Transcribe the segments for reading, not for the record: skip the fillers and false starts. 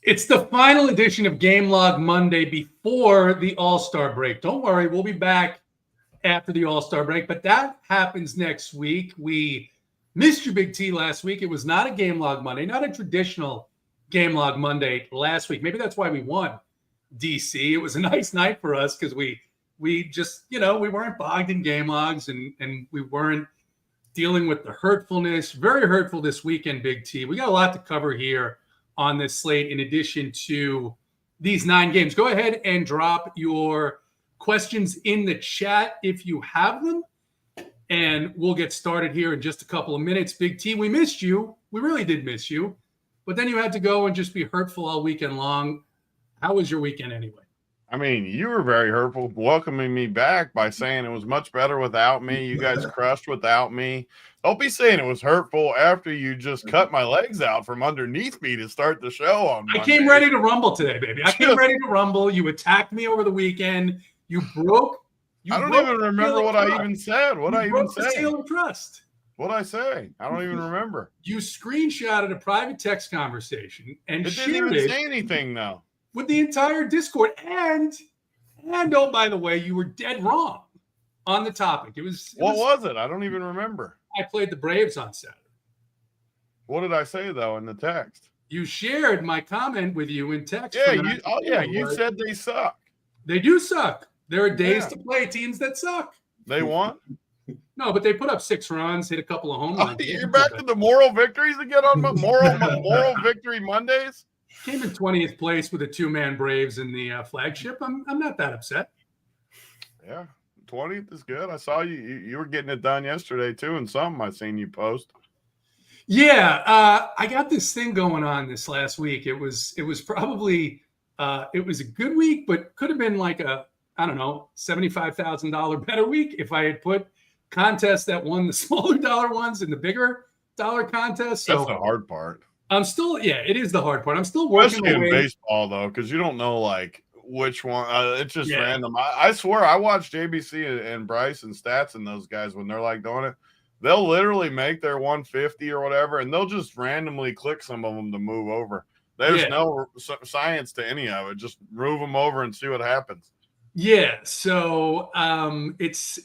It's the final edition of Game Log Monday before the All-Star break. Don't worry, we'll be back after the All-Star break, but that happens next week. We missed you, Big T, last week. It was not a Game Log Monday, not a traditional Game Log Monday last week. Maybe that's why we won, DC. It was a nice night for us because we just, we weren't bogged in game logs and we weren't dealing with the hurtfulness. Very hurtful this weekend, Big T. We got a lot to cover here on this slate in addition to these 9 games. Go ahead and drop your questions in the chat if you have them, and we'll get started here in just a couple of minutes. Big T, we missed you. We really did miss you. But then you had to go and just be hurtful all weekend long. How was your weekend anyway? I mean, you were very hurtful welcoming me back by saying it was much better without me. You guys crushed without me. Don't be saying it was hurtful after you just cut my legs out from underneath me to start the show on Monday. I came ready to rumble today, baby. I came ready to rumble. You attacked me over the weekend. You broke. I don't even remember what I even said. What I even said? Seal of trust. What'd I say? I don't even remember. You screenshotted a private text conversation and shared it. Didn't even say anything, though. With the entire Discord, and oh, by the way, you were dead wrong on the topic. What was it? I don't even remember. I played the Braves on Saturday. What did I say though in the text? You shared my comment with you in text. Yeah, you said they suck. They do suck. There are days to play teams that suck. They won? No, but they put up 6 runs, hit a couple of home runs. You're back to the moral victories again on moral victory Mondays? Came in 20th place with the 2-man Braves in the flagship. I'm not that upset. Yeah, 20th is good. I saw you were getting it done yesterday too, and something I seen you post. Yeah, I got this thing going on this last week. It was probably it was a good week, but could have been like a $75,000 better week if I had put contests that won the smaller dollar ones in the bigger dollar contests. So that's the hard part. I'm still, it is the hard part. I'm still working especially in baseball though, because you don't know like which one. It's just random. I swear, I watch JBC and Bryce and Stats and those guys when they're like doing it. They'll literally make their 150 or whatever, and they'll just randomly click some of them to move over. There's no science to any of it. Just move them over and see what happens. Yeah, so it's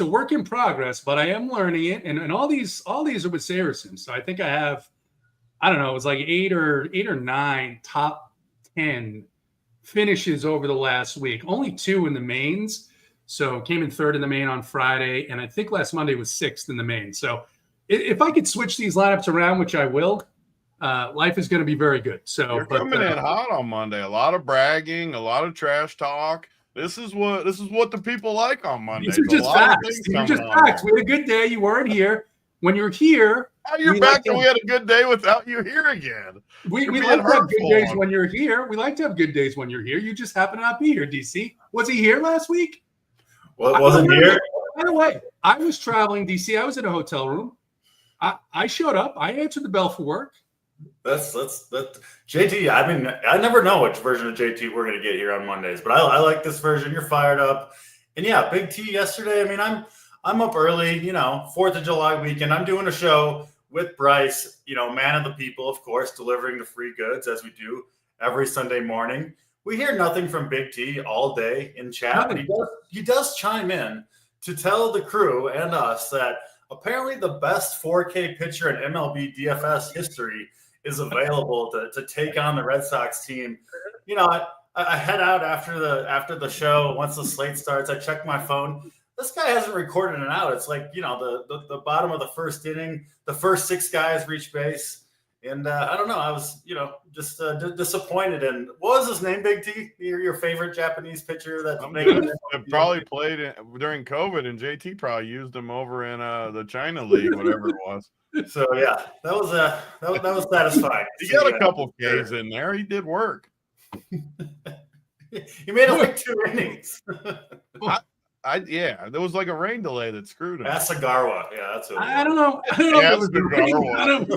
a work in progress, but I am learning it, and all these are with Saracens. So I think I have. I don't know, it was like 8 or 9 top 10 finishes over the last week. Only 2 in the mains. So came in 3rd in the main on Friday. And I think last Monday was 6th in the main. So if I could switch these lineups around, which I will, life is going to be very good. So you're coming in hot on Monday. A lot of bragging, a lot of trash talk. This is what the people like on Monday. These are just facts. These are just facts. We had a good day. You weren't here. When you're here, you're back and we had a good day without you here again. We like to have good days when you're here. We like to have good days when you're here. You just happen to not be here, DC. Was he here last week? Well, wasn't here. By the way, I was traveling, DC. I was in a hotel room. I showed up. I answered the bell for work. That's JT. I mean, I never know which version of JT we're going to get here on Mondays, but I like this version. You're fired up. And yeah, Big T yesterday. I mean, I'm up early, 4th of July weekend. I'm doing a show with Bryce, man of the people, of course, delivering the free goods as we do every Sunday morning. We hear nothing from Big T all day in chat, but he does chime in to tell the crew and us that apparently the best 4K pitcher in MLB DFS history is available to take on the Red Sox team. I head out after the show. Once the slate starts, I check my phone. This guy hasn't recorded an out. It's like, the bottom of the first inning, the first 6 guys reach base. And I don't know. I was, just disappointed. And what was his name, Big T? Your favorite Japanese pitcher that probably played during COVID, and JT probably used him over in the China League, whatever it was. So yeah, that was satisfying. He got a couple Ks in there. He did work. He made it like 2 innings. There was like a rain delay that screwed him. Asagawa. Yeah, that's what I don't know. I don't know if it was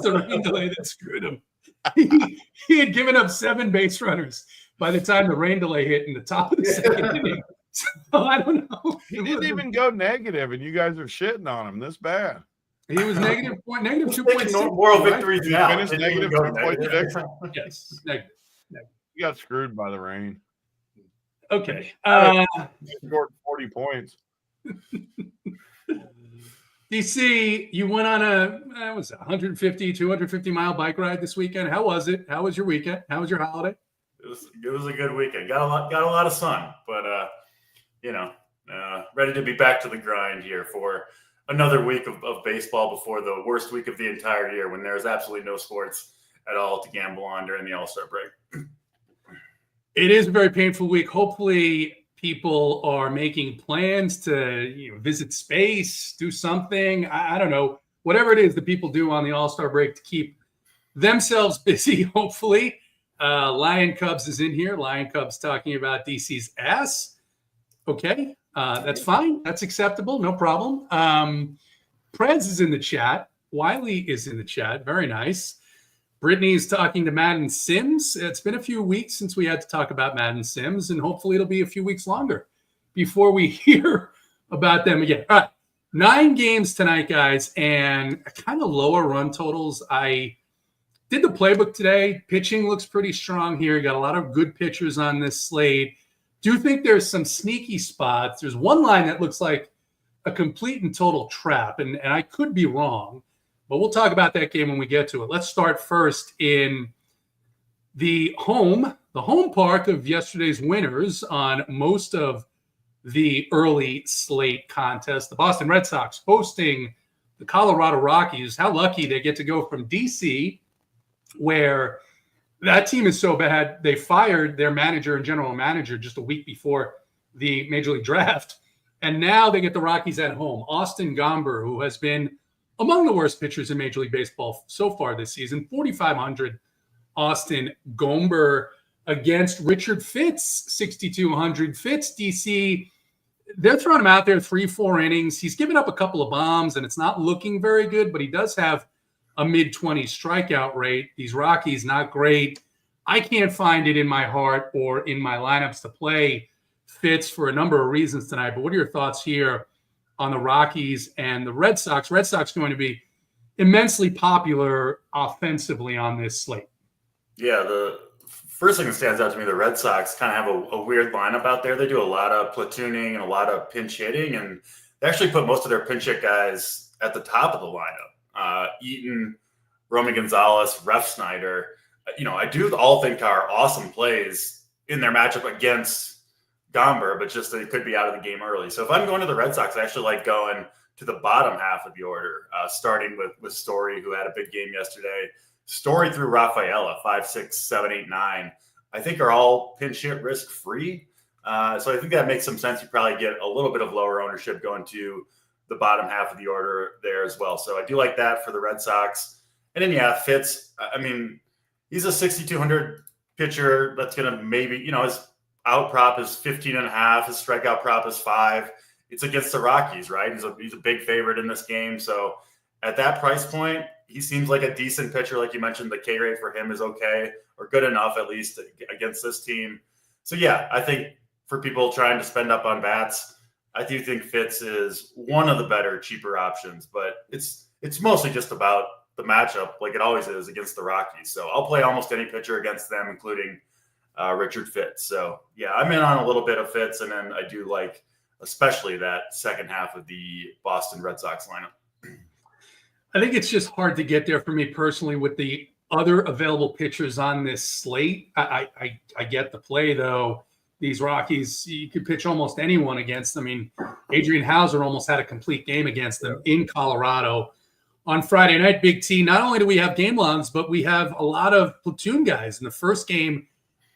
the rain delay that screwed him. He had given up 7 base runners by the time the rain delay hit in the top of the second inning. So I don't know. He didn't even go negative, and you guys are shitting on him this bad. He was negative 2.6. Moral victories now. Finished negative 2.6. Yes, negative. You got screwed by the rain. Okay. Scored 40 points. DC, you went on a 150, 250 mile bike ride this weekend. How was it? How was your weekend? How was your holiday? It was a good weekend. Got a lot of sun, but ready to be back to the grind here for another week of baseball before the worst week of the entire year, when there's absolutely no sports at all to gamble on during the All-Star break. It is a very painful week. Hopefully people are making plans to visit space, do something. I don't know. Whatever it is that people do on the All-Star break to keep themselves busy, hopefully. Lion Cubs is in here. Lion Cubs talking about DC's ass. Okay, that's fine. That's acceptable. No problem. Preds is in the chat. Wiley is in the chat. Very nice. Brittany's talking to Madden Sims. It's been a few weeks since we had to talk about Madden Sims, and hopefully it'll be a few weeks longer before we hear about them again. All right, 9 games tonight, guys, and kind of lower run totals. I did the playbook today. Pitching looks pretty strong here. Got a lot of good pitchers on this slate. Do think there's some sneaky spots. There's one line that looks like a complete and total trap, and I could be wrong. But we'll talk about that game when we get to it. Let's start first in the home park of yesterday's winners on most of the early slate contest. The Boston Red Sox hosting the Colorado Rockies. How lucky they get to go from D.C., where that team is so bad, they fired their manager and general manager just a week before the Major League Draft. And now they get the Rockies at home. Austin Gomber, who has been among the worst pitchers in Major League Baseball so far this season, 4,500. Austin Gomber against Richard Fitz, 6,200. Fitz, DC, they're throwing him out there 3-4 innings. He's given up a couple of bombs, and it's not looking very good, but he does have a mid-20s strikeout rate. These Rockies, not great. I can't find it in my heart or in my lineups to play Fitz for a number of reasons tonight. But what are your thoughts here on the Rockies and the Red Sox? Red Sox going to be immensely popular offensively on this slate. Yeah, the first thing that stands out to me, the Red Sox kind of have a weird lineup out there. They do a lot of platooning and a lot of pinch hitting, and they actually put most of their pinch hit guys at the top of the lineup. Eaton, Romy Gonzalez, Ref Snyder. I do all think are awesome plays in their matchup against Gomber, but just they could be out of the game early. So if I'm going to the Red Sox, I actually like going to the bottom half of the order, starting with Story, who had a big game yesterday. Story through Rafaela, 5, 6, 7, 8, 9, I think are all pinch hit risk free. So I think that makes some sense. You probably get a little bit of lower ownership going to the bottom half of the order there as well. So I do like that for the Red Sox. And then, Fitz, I mean, he's a 6,200 pitcher that's going to maybe, his out prop is 15.5. His strikeout prop is 5. It's against the Rockies, right? He's a big favorite in this game. So at that price point, he seems like a decent pitcher. Like you mentioned, the K rate for him is okay, or good enough at least against this team. So I think for people trying to spend up on bats, I do think Fitz is one of the better, cheaper options. But it's mostly just about the matchup, like it always is against the Rockies. So I'll play almost any pitcher against them, including Richard Fitz. So I'm in on a little bit of Fitz, and then I do like especially that second half of the Boston Red Sox lineup. I think it's just hard to get there for me personally with the other available pitchers on this slate. I get the play, though. These Rockies, you could pitch almost anyone against them. I mean, Adrian Hauser almost had a complete game against them in Colorado on Friday night. Big T, not only do we have game logs, but we have a lot of platoon guys in the first game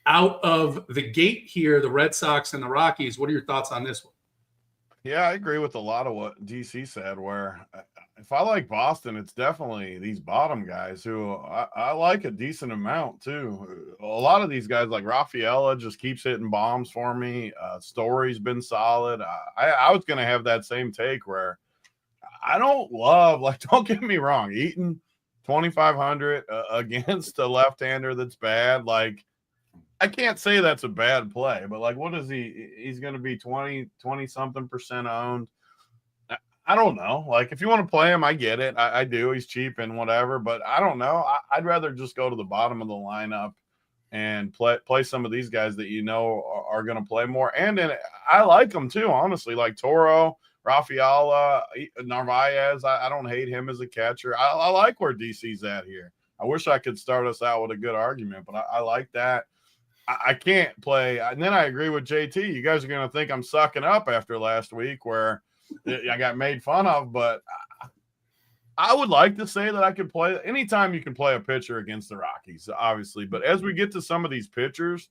out of the gate here, the Red Sox and the Rockies. What are your thoughts on this one? Yeah, I agree with a lot of what DC said, where if I like Boston, it's definitely these bottom guys who I like a decent amount too. A lot of these guys like Rafaela just keeps hitting bombs for me. Story's been solid. I was going to have that same take where I don't love, don't get me wrong, Eaton 2,500 against a left-hander that's bad. I can't say that's a bad play, but what is he? He's going to be 20 something % owned. I don't know. If you want to play him, I get it. I do. He's cheap and whatever, but I don't know. I'd rather just go to the bottom of the lineup and play some of these guys that you know are going to play more. And I like them too, honestly, like Toro, Rafaela, Narvaez. I don't hate him as a catcher. I like where DC's at here. I wish I could start us out with a good argument, but I like that. I can't play. And then I agree with JT. You guys are going to think I'm sucking up after last week where I got made fun of, but I would like to say that I could play anytime you can play a pitcher against the Rockies, obviously. But as we get to some of these pitchers,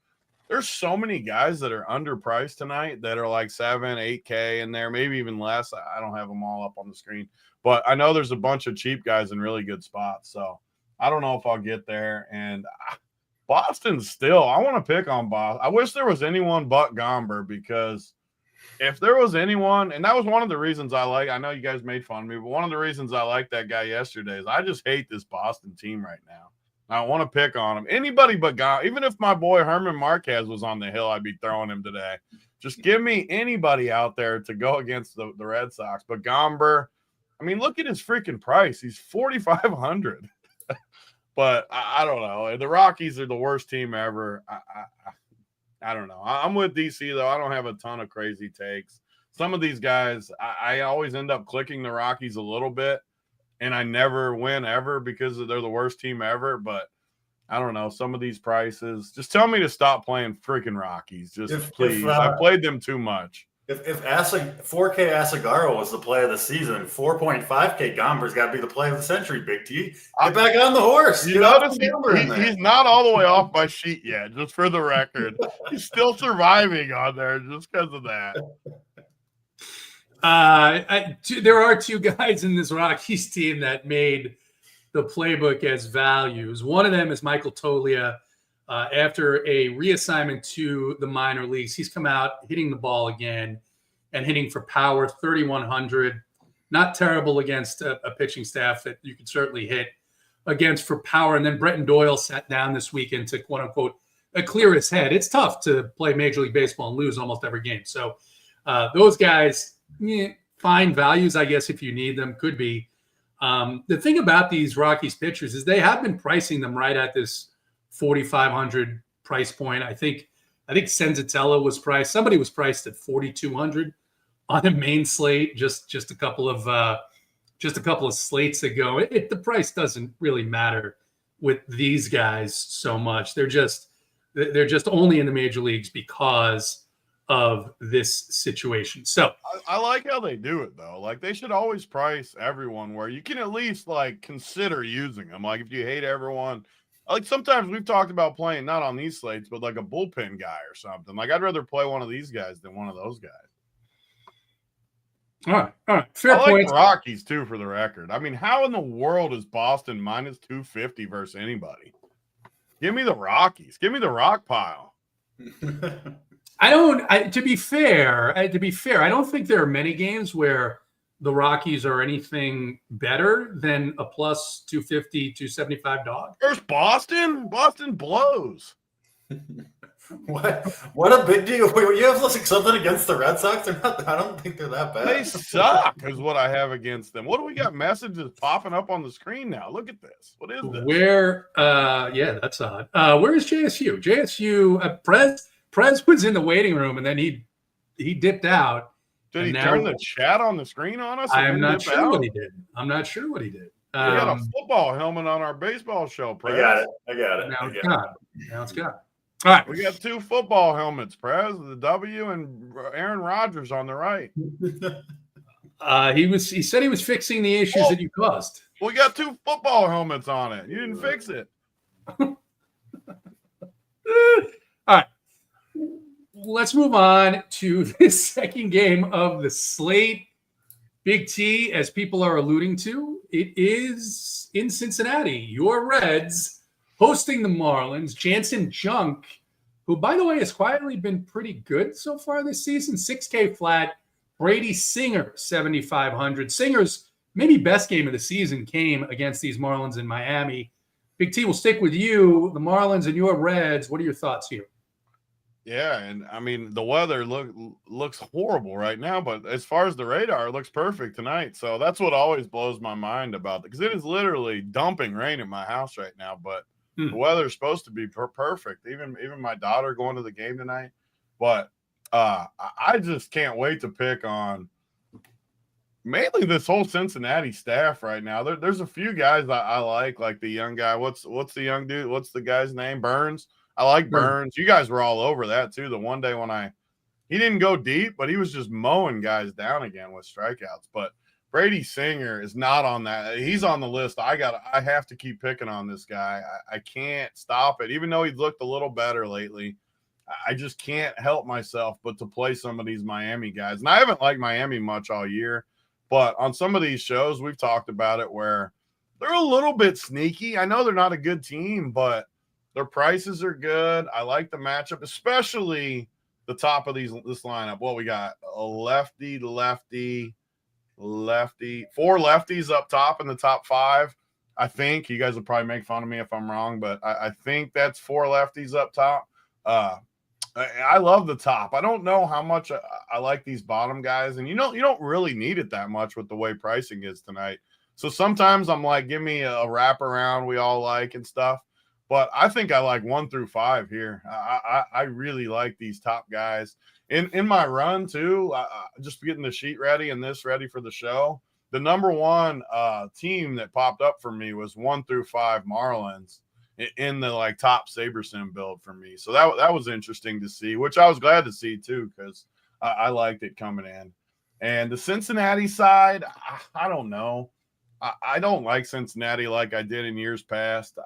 there's so many guys that are underpriced tonight that are like 7, 8K in there, maybe even less. I don't have them all up on the screen, but I know there's a bunch of cheap guys in really good spots. So I don't know if I'll get there. And Boston still, I want to pick on Boston. I wish there was anyone but Gomber, because if there was anyone, and that was one of the reasons I know you guys made fun of me, but one of the reasons I liked that guy yesterday is I just hate this Boston team right now. I want to pick on him. Anybody but Gomber. Even if my boy Herman Marquez was on the hill, I'd be throwing him today. Just give me anybody out there to go against the Red Sox. But Gomber, I mean, look at his freaking price. He's $4,500. But I don't know. The Rockies are the worst team ever. I don't know. I'm with DC, though. I don't have a ton of crazy takes. Some of these guys, I always end up clicking the Rockies a little bit, and I never win ever because they're the worst team ever. But I don't know. Some of these prices, just tell me to stop playing freaking Rockies. Please. I played them too much. If 4K Asagaro was the play of the season, 4.5K Gomber's got to be the play of the century, Big T. Get back on the horse. You notice he's not all the way off my sheet yet, just for the record. He's still surviving on there just because of that. There are two guys in this Rockies team that made the playbook as values. One of them is Michael Toglia. After a reassignment to the minor leagues, he's come out hitting the ball again and hitting for power, 3,100. Not terrible against a pitching staff that you could certainly hit against for power. And then Bretton Doyle sat down this weekend to, quote unquote, clear his head. It's tough to play Major League Baseball and lose almost every game. So those guys, fine values, I guess, if you need them, could be. The thing about these Rockies pitchers is they have been pricing them right at this 4,500 price point. I think Senzatella was priced. Somebody was priced at 4,200 on a main slate just a couple of slates ago. The price doesn't really matter with these guys so much. They're just only in the major leagues because of this situation. So I like how they do it though. Like they should always price everyone where you can at least like consider using them. Like if you hate everyone. Like sometimes we've talked about playing not on these slates, but like a bullpen guy or something. Like I'd rather play one of these guys than one of those guys. All right. Fair point. I point. like the Rockies too, for the record. I mean, how in the world is Boston minus 250 versus anybody? Give me the Rockies. Give me the rock pile. To be fair, I don't think there are many games where the Rockies are anything better than a plus 250, 275 dog. There's Boston. Boston blows. What a big deal. You have like something against the Red Sox? I don't think they're that bad. They suck is what I have against them. What do we got messages popping up on the screen now? Look at this. What is this? That's odd. Where is JSU? JSU, Prez was in the waiting room and then he dipped out. Did he turn the chat on the screen on us? I'm not sure what he did. We got a football helmet on our baseball show, Prez. I got it. Now it's gone. All right. We got 2 football helmets, Prez, the W and Aaron Rodgers on the right. He said he was fixing the issues that you caused. We got 2 football helmets on it. You didn't fix it. All right. Let's move on to the second game of the slate. Big T, as people are alluding to, it is in Cincinnati. Your Reds hosting the Marlins. Jansen Junk, who, by the way, has quietly been pretty good so far this season, 6K flat. Brady Singer, 7,500. Singer's maybe best game of the season came against these Marlins in Miami. Big T, will stick with you. The Marlins and your Reds. What are your thoughts here? Yeah, and I mean the weather looks horrible right now, but as far as the radar, it looks perfect tonight. So that's what always blows my mind about it, because it is literally dumping rain at my house right now. But The weather's supposed to be perfect. Even my daughter going to the game tonight. But I just can't wait to pick on mainly this whole Cincinnati staff right now. There's a few guys I like the young guy. What's the young dude? What's the guy's name? Burns. I like Burns. You guys were all over that too. The one day when he didn't go deep, but he was just mowing guys down again with strikeouts. But Brady Singer is not on that. He's on the list. I have to keep picking on this guy. I can't stop it. Even though he's looked a little better lately, I just can't help myself but to play some of these Miami guys. And I haven't liked Miami much all year, but on some of these shows, we've talked about it where they're a little bit sneaky. I know they're not a good team, but their prices are good. I like the matchup, especially the top of this lineup. Well, we got a lefty, 4 lefties up top in the top 5. I think you guys will probably make fun of me if I'm wrong, but I think that's 4 lefties up top. I love the top. I don't know how much I like these bottom guys, and you don't really need it that much with the way pricing is tonight. So sometimes I'm like, give me a wraparound we all like and stuff. But I think I like 1 through 5 here. I really like these top guys. In my run, too, just getting the sheet ready and this ready for the show, the number one team that popped up for me was 1 through 5 Marlins in the top SaberSim build for me. So that was interesting to see, which I was glad to see, too, because I liked it coming in. And the Cincinnati side, I don't know. I don't like Cincinnati like I did in years past.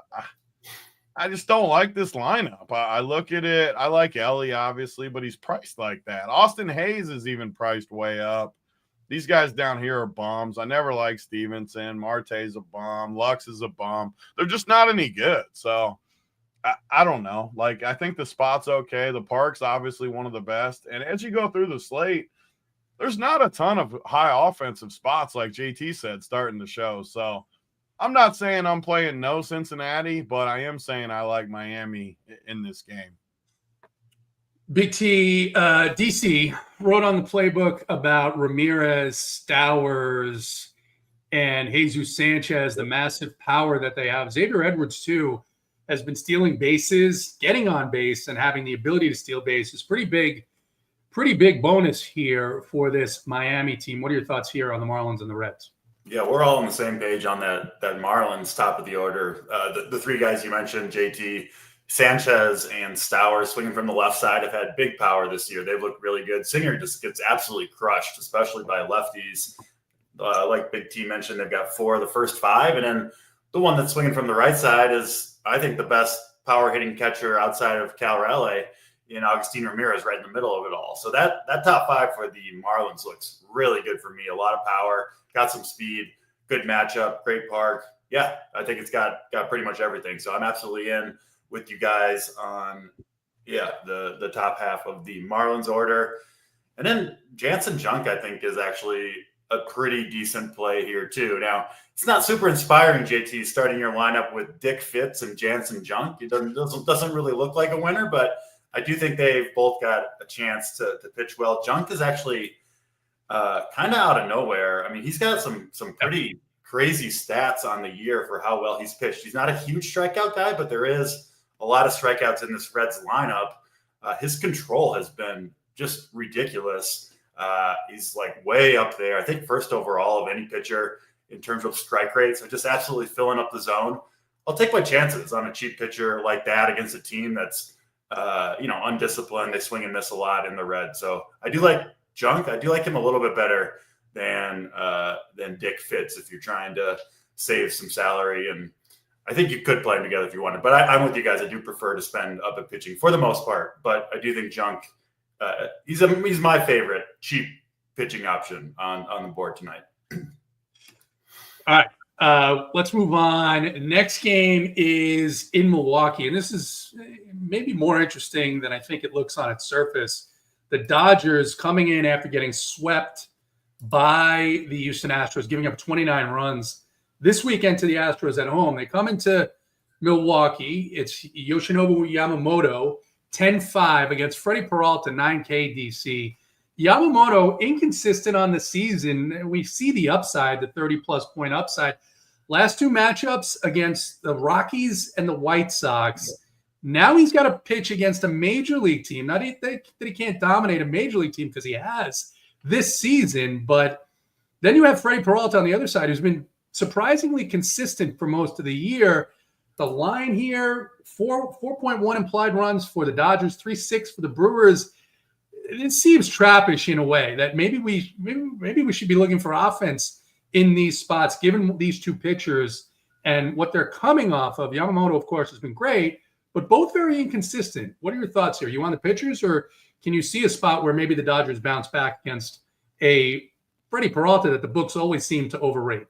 I just don't like this lineup. I look at it. I like Ellie, obviously, but he's priced like that. Austin Hayes is even priced way up. These guys down here are bums. I never liked Stevenson. Marte's a bum. Lux is a bum. They're just not any good. So I don't know. I think the spot's okay. The park's obviously one of the best. And as you go through the slate, there's not a ton of high offensive spots, like JT said, starting the show. So I'm not saying I'm playing no Cincinnati, but I am saying I like Miami in this game. Big T, DC wrote on the playbook about Ramirez, Stowers, and Jesus Sanchez, the massive power that they have. Xavier Edwards, too, has been stealing bases, getting on base, and having the ability to steal bases. Pretty big bonus here for this Miami team. What are your thoughts here on the Marlins and the Reds? Yeah, we're all on the same page on that Marlins top of the order. The 3 guys you mentioned, JT, Sanchez, and Stowers, swinging from the left side, have had big power this year. They've looked really good. Singer just gets absolutely crushed, especially by lefties. Like Big T mentioned, they've got 4 of the first 5. And then the one that's swinging from the right side is, I think, the best power-hitting catcher outside of Camporeale in Agustin Ramirez, right in the middle of it all. So that top 5 for the Marlins looks really good for me. A lot of power. Got some speed, good matchup, great park. Yeah, I think it's got pretty much everything. So I'm absolutely in with you guys on, the top half of the Marlins order. And then Jansen Junk, I think, is actually a pretty decent play here, too. Now, it's not super inspiring, JT, starting your lineup with Dick Fitz and Jansen Junk. It doesn't really look like a winner, but I do think they've both got a chance to pitch well. Junk is actually kind of out of nowhere. I mean, he's got some pretty crazy stats on the year for how well he's pitched. He's not a huge strikeout guy, but there is a lot of strikeouts in this Reds lineup. His control has been just ridiculous. He's way up there. I think first overall of any pitcher in terms of strike rate. So just absolutely filling up the zone. I'll take my chances on a cheap pitcher like that against a team that's, undisciplined. They swing and miss a lot in the Reds. So I do like Junk. I do like him a little bit better than Dick Fitz if you're trying to save some salary. And I think you could play them together if you wanted. But I'm with you guys. I do prefer to spend up at pitching for the most part. But I do think Junk, he's my favorite cheap pitching option on the board tonight. All right. Let's move on. Next game is in Milwaukee. And this is maybe more interesting than I think it looks on its surface. The Dodgers coming in after getting swept by the Houston Astros, giving up 29 runs this weekend to the Astros at home. They come into Milwaukee. It's Yoshinobu Yamamoto, 10-5 against Freddie Peralta, 9K DC. Yamamoto, inconsistent on the season. We see the upside, the 30-plus point upside. Last two matchups against the Rockies and the White Sox. Now he's got to pitch against a major league team. Not that he can't dominate a major league team because he has this season, but then you have Freddie Peralta on the other side, who's been surprisingly consistent for most of the year. The line here, 4.1 implied runs for the Dodgers, 3.6 for the Brewers. It seems trappish in a way that maybe we should be looking for offense in these spots, given these two pitchers and what they're coming off of. Yamamoto, of course, has been great, but both very inconsistent. What are your thoughts here? You on the pitchers, or can you see a spot where maybe the Dodgers bounce back against a Freddie Peralta that the books always seem to overrate?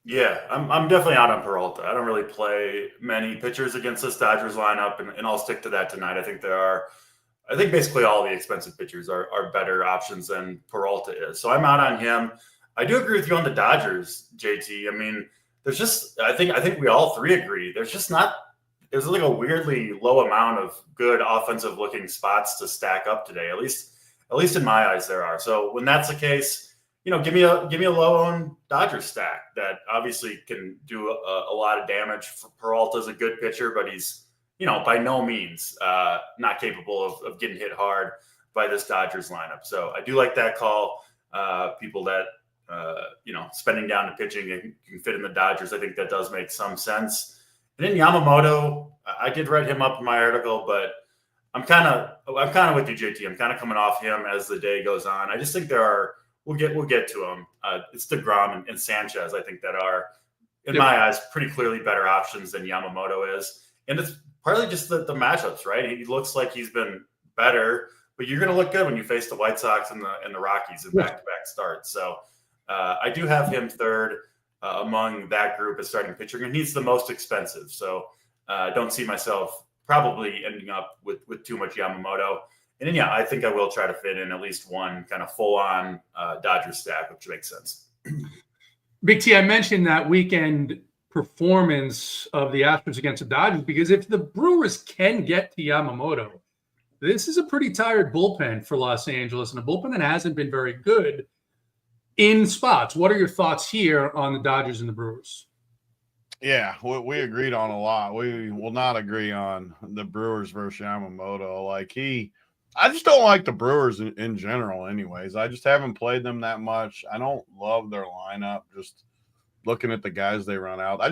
Yeah, I'm definitely out on Peralta. I don't really play many pitchers against this Dodgers lineup, and I'll stick to that tonight. I think basically all the expensive pitchers are better options than Peralta is. So I'm out on him. I do agree with you on the Dodgers, JT. I mean, I think we all three agree. There's like a weirdly low amount of good offensive looking spots to stack up today. At least in my eyes there are. So when that's the case, give me a low-owned Dodgers stack that obviously can do a lot of damage. Peralta's a good pitcher, but he's, by no means not capable of getting hit hard by this Dodgers lineup. So I do like that call. People that, spending down to pitching and can fit in the Dodgers, I think that does make some sense. And then Yamamoto, I did write him up in my article, but I'm kind of with you, JT. I'm kind of coming off him as the day goes on. I just think we'll get to them. It's DeGrom and Sanchez, I think, that are, in my eyes, pretty clearly better options than Yamamoto is. And it's partly just the matchups, right? He looks like he's been better, but you're going to look good when you face the White Sox and the Rockies in back-to-back starts. So I do have him third among that group as starting pitcher, and he's the most expensive. So I don't see myself probably ending up with too much Yamamoto. And then, I think I will try to fit in at least one kind of full-on Dodgers stack, which makes sense. Big T, I mentioned that weekend performance of the Astros against the Dodgers because if the Brewers can get to Yamamoto, this is a pretty tired bullpen for Los Angeles and a bullpen that hasn't been very good in spots. What are your thoughts here on the Dodgers and the Brewers? Yeah, we agreed on a lot. We will not agree on the Brewers versus Yamamoto. I just don't like the Brewers in general anyways. I just haven't played them that much. I don't love their lineup, just looking at the guys they run out. I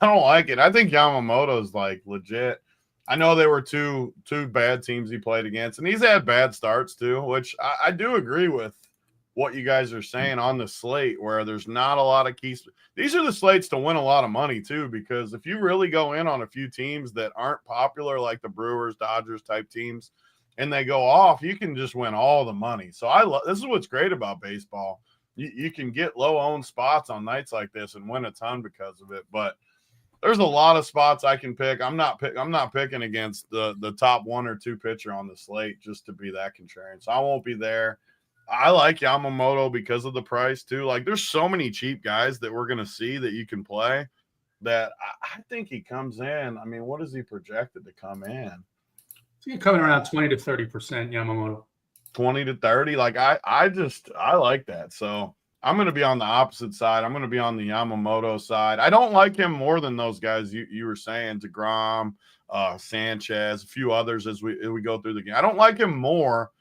don't like it. I think Yamamoto is legit. I know they were two bad teams he played against, and he's had bad starts too, which I do agree with what you guys are saying on the slate where there's not a lot of keys. These are the slates to win a lot of money too, because if you really go in on a few teams that aren't popular, like the Brewers, Dodgers type teams, and they go off, you can just win all the money. So this is what's great about baseball. You can get low-owned spots on nights like this and win a ton because of it. But there's a lot of spots I can pick. I'm not picking against the top one or two pitcher on the slate just to be that contrarian. So I won't be there. I like Yamamoto because of the price too. There's so many cheap guys that we're going to see that you can play that I think he comes in. I mean, what is he projected to come in? He's coming around 20 to 30% Yamamoto. 20 to 30. I like that. So I'm going to be on the opposite side. I'm going to be on the Yamamoto side. I don't like him more than those guys you were saying, DeGrom, Sanchez, a few others as we go through the game. I don't like him more,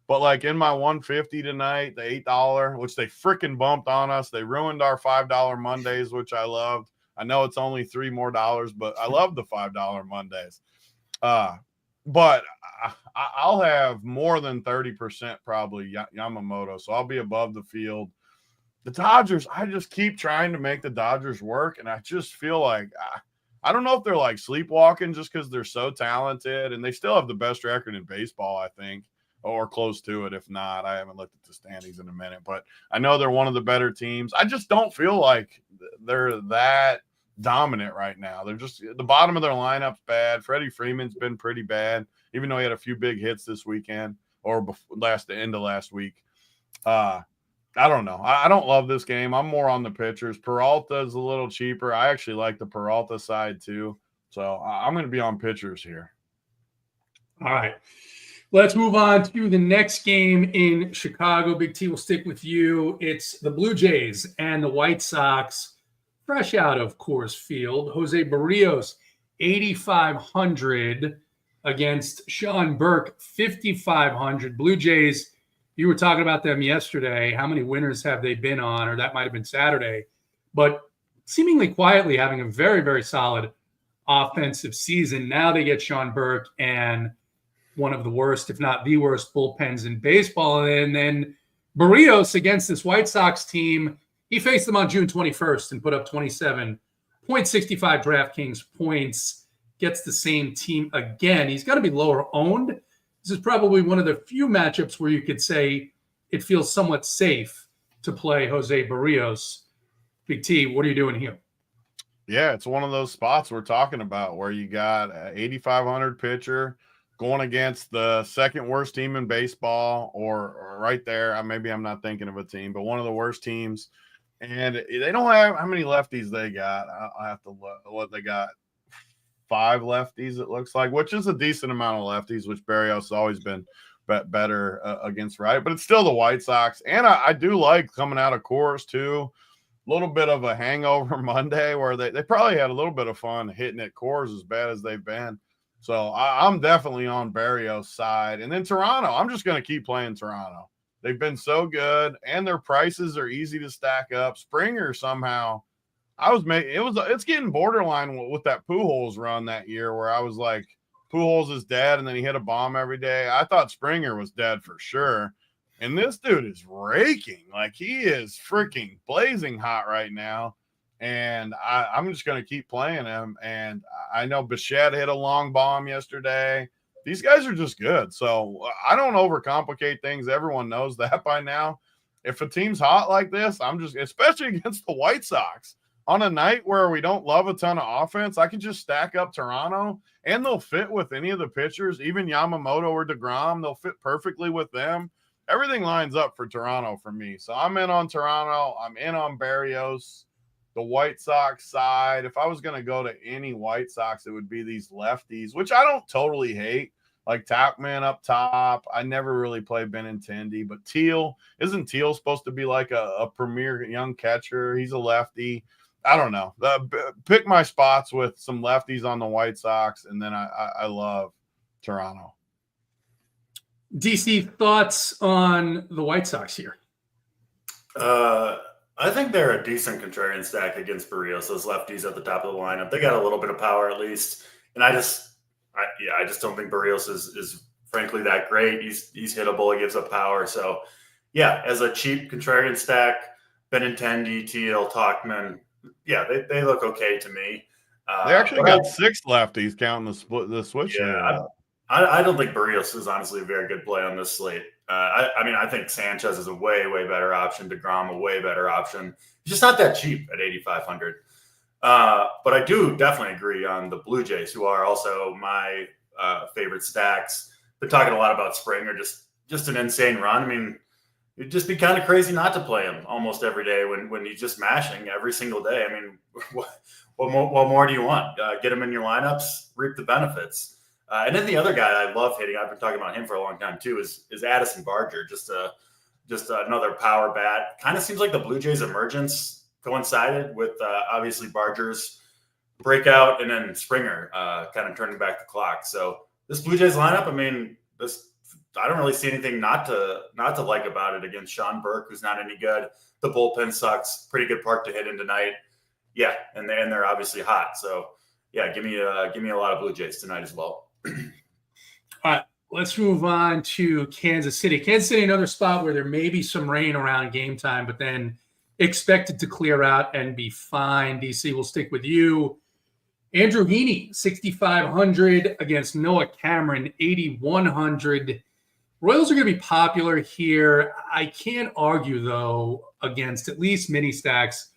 but in my 150 tonight, the $8, which they freaking bumped on us. They ruined our $5 Mondays, which I loved. I know it's only $3 more, but I love the $5 Mondays. But I'll have more than 30% probably Yamamoto, so I'll be above the field. The Dodgers, I just keep trying to make the Dodgers work, and I just feel like I don't know if they're sleepwalking just because they're so talented, and they still have the best record in baseball, I think, or close to it. If not, I haven't looked at the standings in a minute, but I know they're one of the better teams. I just don't feel like they're that dominant right now. They're just the bottom of their lineup's bad. Freddie Freeman's been pretty bad, even though he had a few big hits this weekend or the end of last week. I don't know. I don't love this game. I'm more on the pitchers. Peralta's a little cheaper. I actually like the Peralta side too. So I'm going to be on pitchers here. All right. Let's move on to the next game in Chicago. Big T will stick with you. It's the Blue Jays and the White Sox. fresh out of Coors Field, Jose Barrios, 8,500 against Sean Burke, 5,500. Blue Jays, you were talking about them yesterday. How many winners have they been on? Or that might have been Saturday. But seemingly quietly having a very, very solid offensive season. Now they get Sean Burke and one of the worst, if not the worst, bullpens in baseball. And then Barrios against this White Sox team, he faced them on June 21st and put up 27.65 DraftKings points, gets the same team again. He's got to be lower owned. This is probably one of the few matchups where you could say it feels somewhat safe to play Jose Barrios. Big T, what are you doing here? Yeah, it's one of those spots we're talking about where you got an 8,500 pitcher going against the second worst team in baseball, or right there. Maybe I'm not thinking of a team, but one of the worst teams. And they don't have how many lefties they got. I have to look what they got. 5 lefties, it looks like, which is a decent amount of lefties, which Barrios has always been better against right. But it's still the White Sox. And I do like coming out of Coors, too. A little bit of a hangover Monday where they probably had a little bit of fun hitting at Coors as bad as they've been. So I'm definitely on Barrios' side. And then Toronto, I'm just going to keep playing Toronto. They've been so good, and their prices are easy to stack up. Springer somehow, it's getting borderline with that Pujols run that year where I was like, Pujols is dead, and then he hit a bomb every day. I thought Springer was dead for sure. And this dude is raking. Like, he is freaking blazing hot right now. And I'm just going to keep playing him. And I know Bichette hit a long bomb yesterday. These guys are just good. So I don't overcomplicate things. Everyone knows that by now. If a team's hot like this, especially against the White Sox, on a night where we don't love a ton of offense, I can just stack up Toronto, and they'll fit with any of the pitchers, even Yamamoto or DeGrom. They'll fit perfectly with them. Everything lines up for Toronto for me. So I'm in on Toronto. I'm in on Barrios. The White Sox side, if I was going to go to any White Sox, it would be these lefties, which I don't totally hate, like Tauchman up top. I never really played Benintendi, but isn't Teal supposed to be like a premier young catcher? He's a lefty. I don't know. Pick my spots with some lefties on the White Sox, and then I love Toronto. DC, thoughts on the White Sox here? I think they're a decent contrarian stack against Barrios. Those lefties at the top of the lineup, they got a little bit of power at least, and I just don't think Barrios is frankly that great. He's hittable. He gives up power. So yeah, as a cheap contrarian stack, Benintendi, Teal, Tauchman, yeah, they look okay to me. They actually got 6 lefties counting the switch. Yeah, I don't think Barrios is honestly a very good play on this slate. I think Sanchez is a way, way better option. DeGrom, a way better option. He's just not that cheap at 8,500. But I do definitely agree on the Blue Jays, who are also my favorite stacks. They're talking a lot about Springer, just an insane run. I mean, it'd just be kind of crazy not to play him almost every day when he's just mashing every single day. I mean, what more do you want? Get him in your lineups, reap the benefits. And then the other guy I love hitting, I've been talking about him for a long time too, is Addison Barger. Just another power bat. Kind of seems like the Blue Jays' emergence coincided with obviously Barger's breakout, and then Springer kind of turning back the clock. So this Blue Jays lineup, I mean, I don't really see anything not to like about it against Sean Burke, who's not any good. The bullpen sucks. Pretty good park to hit in tonight. Yeah, and they're obviously hot. So yeah, give me a lot of Blue Jays tonight as well. All right, let's move on to Kansas City. Kansas City, another spot where there may be some rain around game time, but then expected to clear out and be fine. DC, will stick with you. Andrew Heaney, 6,500 against Noah Cameron, 8,100. Royals are going to be popular here. I can't argue, though, against at least mini stacks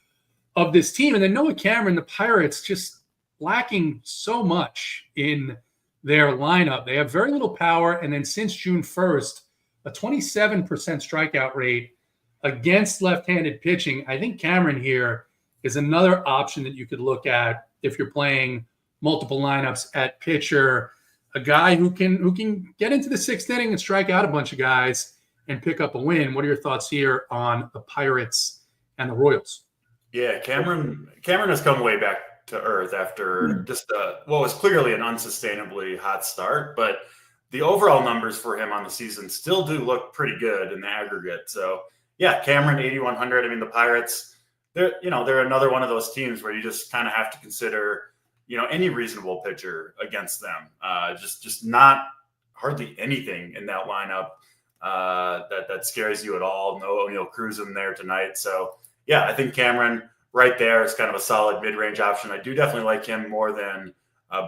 of this team. And then Noah Cameron, the Pirates, just lacking so much in their lineup. They have very little power. And then since June 1st, a 27% strikeout rate against left-handed pitching. I think Cameron here is another option that you could look at if you're playing multiple lineups at pitcher. A guy who can get into the 6th inning and strike out a bunch of guys and pick up a win. What are your thoughts here on the Pirates and the Royals? Yeah, Cameron has come way back to earth after just what was clearly an unsustainably hot start, but the overall numbers for him on the season still do look pretty good in the aggregate. So yeah, Cameron 8,100. I mean, the Pirates, they're another one of those teams where you just kind of have to consider, any reasonable pitcher against them. Just not hardly anything in that lineup that scares you at all. No O'Neill Cruz in there tonight. So yeah, I think Cameron right there is kind of a solid mid-range option. I do definitely like him more than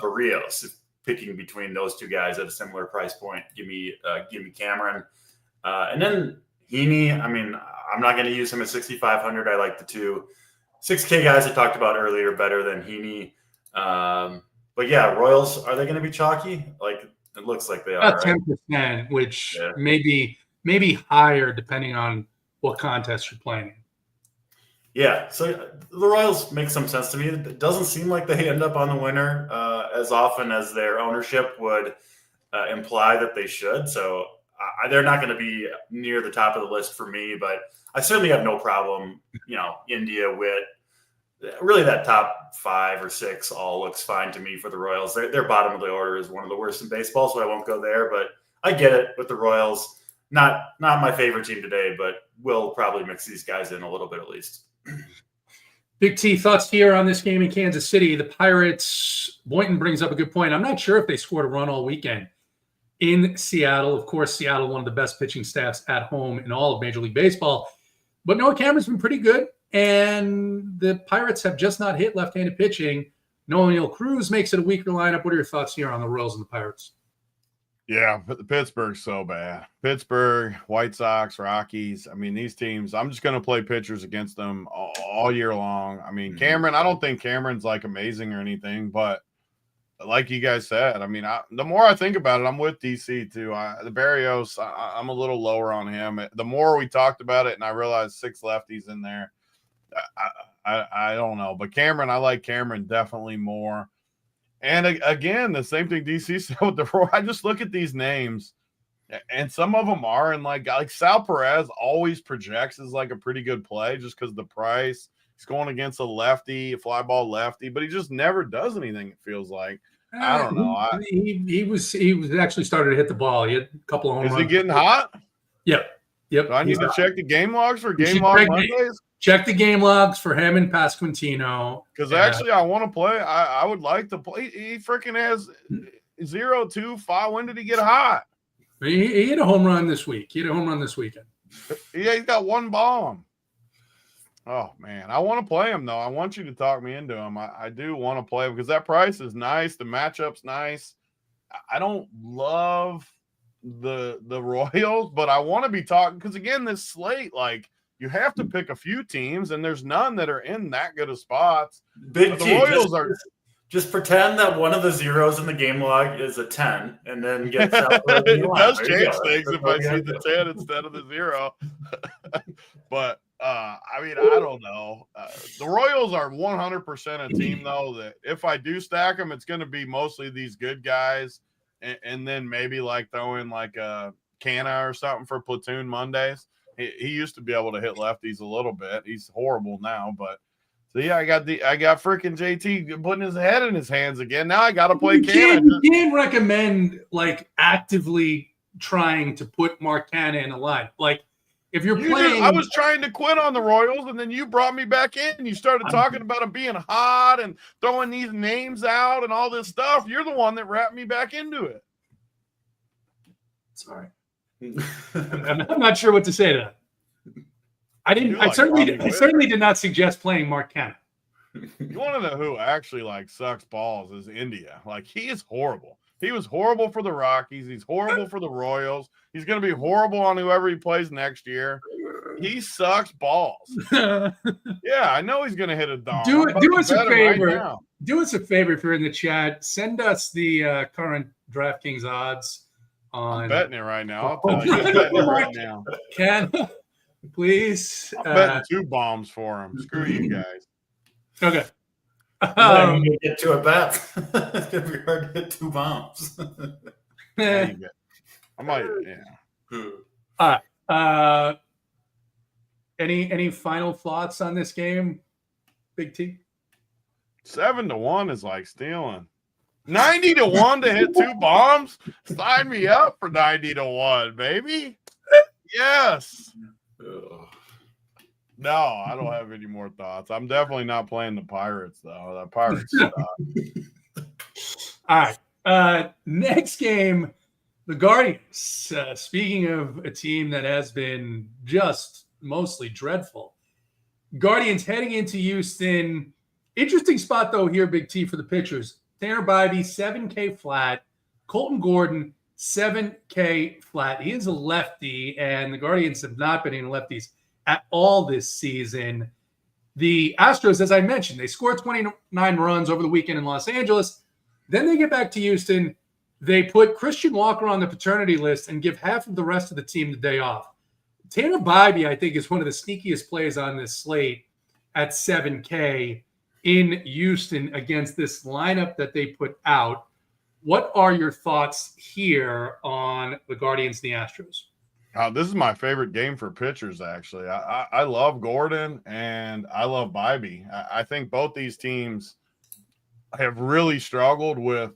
Barrios. If picking between those two guys at a similar price point, give me Cameron. And then Heaney, I mean, I'm not going to use him at 6,500. I like the two 6K guys I talked about earlier better than Heaney. But yeah, Royals, are they going to be chalky? Like, it looks like they are. About 10%, which maybe higher depending on what contest you're playing in. Yeah, so the Royals make some sense to me. It doesn't seem like they end up on the winner as often as their ownership would imply that they should. So they're not going to be near the top of the list for me, but I certainly have no problem. India, Witt, really that top 5 or 6 all looks fine to me for the Royals. Their bottom of the order is one of the worst in baseball, so I won't go there. But I get it with the Royals. Not my favorite team today, but we'll probably mix these guys in a little bit at least. Big T, thoughts here on this game in Kansas City. The Pirates, Boynton brings up a good point. I'm not sure if they scored a run all weekend in Seattle. Of course, Seattle, one of the best pitching staffs at home in all of Major League Baseball. But Noah Cameron's been pretty good, and the Pirates have just not hit left-handed pitching. Noah O'Neill Cruz makes it a weaker lineup. What are your thoughts here on the Royals and the Pirates? Yeah, but Pittsburgh's so bad. Pittsburgh, White Sox, Rockies. I mean, these teams, I'm just going to play pitchers against them all year long. I mean, Cameron, I don't think Cameron's like amazing or anything, but like you guys said, I mean, the more I think about it, I'm with DC too. The Barrios, I'm a little lower on him. The more we talked about it and I realized 6 lefties in there, I don't know. But Cameron, I like Cameron definitely more. And again, the same thing DC said with the Royals. I just look at these names, and some of them are, and like Sal Perez always projects as like a pretty good play just because of the price. He's going against a lefty, a fly ball lefty, but he just never does anything, it feels like. I don't know. He was actually started to hit the ball. He had a couple of home runs. Is he getting hot? Yep. Do I need to check the game logs for game log Mondays? Check the game logs for him and Pasquantino. Because actually, I want to play. I would like to play. He freaking has 0-2-5. When did he get hot? He hit a home run this week. He hit a home run this weekend. Yeah, he's got 1 bomb. Oh, man. I want to play him, though. I want you to talk me into him. I do want to play him because that price is nice. The matchup's nice. I don't love the Royals, but I want to be talking because, again, this slate, like, you have to pick a few teams, and there's none that are in that good of spots. Big the T, Royals are. Just pretend that one of the zeros in the game log is a 10, and then get it does change things if I see the 10 instead of the 0. But I mean, I don't know. The Royals are 100% a team, though, that if I do stack them, it's going to be mostly these good guys, and then maybe like throw in like a Canna or something for platoon Mondays. He used to be able to hit lefties a little bit. He's horrible now, but so yeah, I got freaking JT putting his head in his hands again. Now I got to play Canna. You can't recommend like actively trying to put Mark Canna in a line. Like if you're playing, I was trying to quit on the Royals, and then you brought me back in, and you started talking about him being hot and throwing these names out and all this stuff. You're the one that wrapped me back into it. Sorry. I'm not sure what to say to that. I certainly did not suggest playing Mark Canna. You want to know who actually like sucks balls is India. Like he is horrible. He was horrible for the Rockies. He's horrible for the Royals. He's going to be horrible on whoever he plays next year. He sucks balls. Yeah, I know he's going to hit a dome. Do us a favor. Right, do us a favor if you're in the chat. Send us the current DraftKings odds. I'm betting it right now. I'll tell you betting it right now. Ken, please. I'm betting 2 bombs for him. Screw you guys. Okay. I'm going to get to a bat. It's going to be hard to hit 2 bombs. I might, yeah. All right. Any final thoughts on this game? Big T? 7-1 is like stealing. 90-1 to hit 2 bombs? Sign me up for 90-1, baby. Yes. No, I don't have any more thoughts. I'm definitely not playing the Pirates, though. The Pirates suck. All right. Next game, the Guardians. Speaking of a team that has been just mostly dreadful, Guardians heading into Houston. Interesting spot, though, here, Big T, for the pitchers. Tanner Bybee, 7K flat. Colton Gordon, 7K flat. He is a lefty, and the Guardians have not been in lefties at all this season. The Astros, as I mentioned, they scored 29 runs over the weekend in Los Angeles. Then they get back to Houston. They put Christian Walker on the paternity list and give half of the rest of the team the day off. Tanner Bybee, I think, is one of the sneakiest plays on this slate at 7K in Houston against this lineup that they put out. What are your thoughts here on the Guardians and the Astros? This is my favorite game for pitchers, actually. I love Gordon and I love Bybee. I think both these teams have really struggled with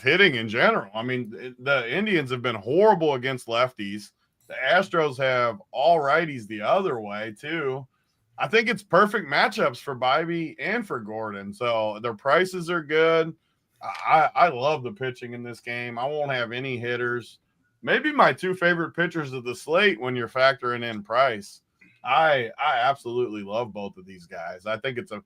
hitting in general. I mean, the Indians have been horrible against lefties. The Astros have all righties the other way, too. I think it's perfect matchups for Bybee and for Gordon. So their prices are good. I love the pitching in this game. I won't have any hitters. Maybe my 2 favorite pitchers of the slate when you're factoring in price. I absolutely love both of these guys. I think the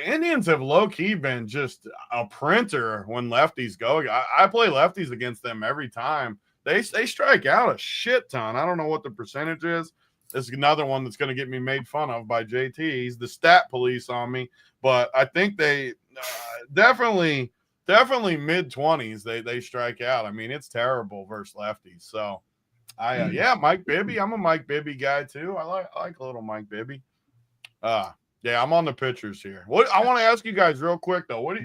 Indians have low-key been just a printer when lefties go. I play lefties against them every time. They strike out a shit ton. I don't know what the percentage is. This is another one that's going to get me made fun of by JT. He's the stat police on me. But I think they definitely mid-20s they strike out. I mean, it's terrible versus lefties. So, Mike Bibby. I'm a Mike Bibby guy, too. I like a little Mike Bibby. Yeah, I'm on the pitchers here. I want to ask you guys real quick, though.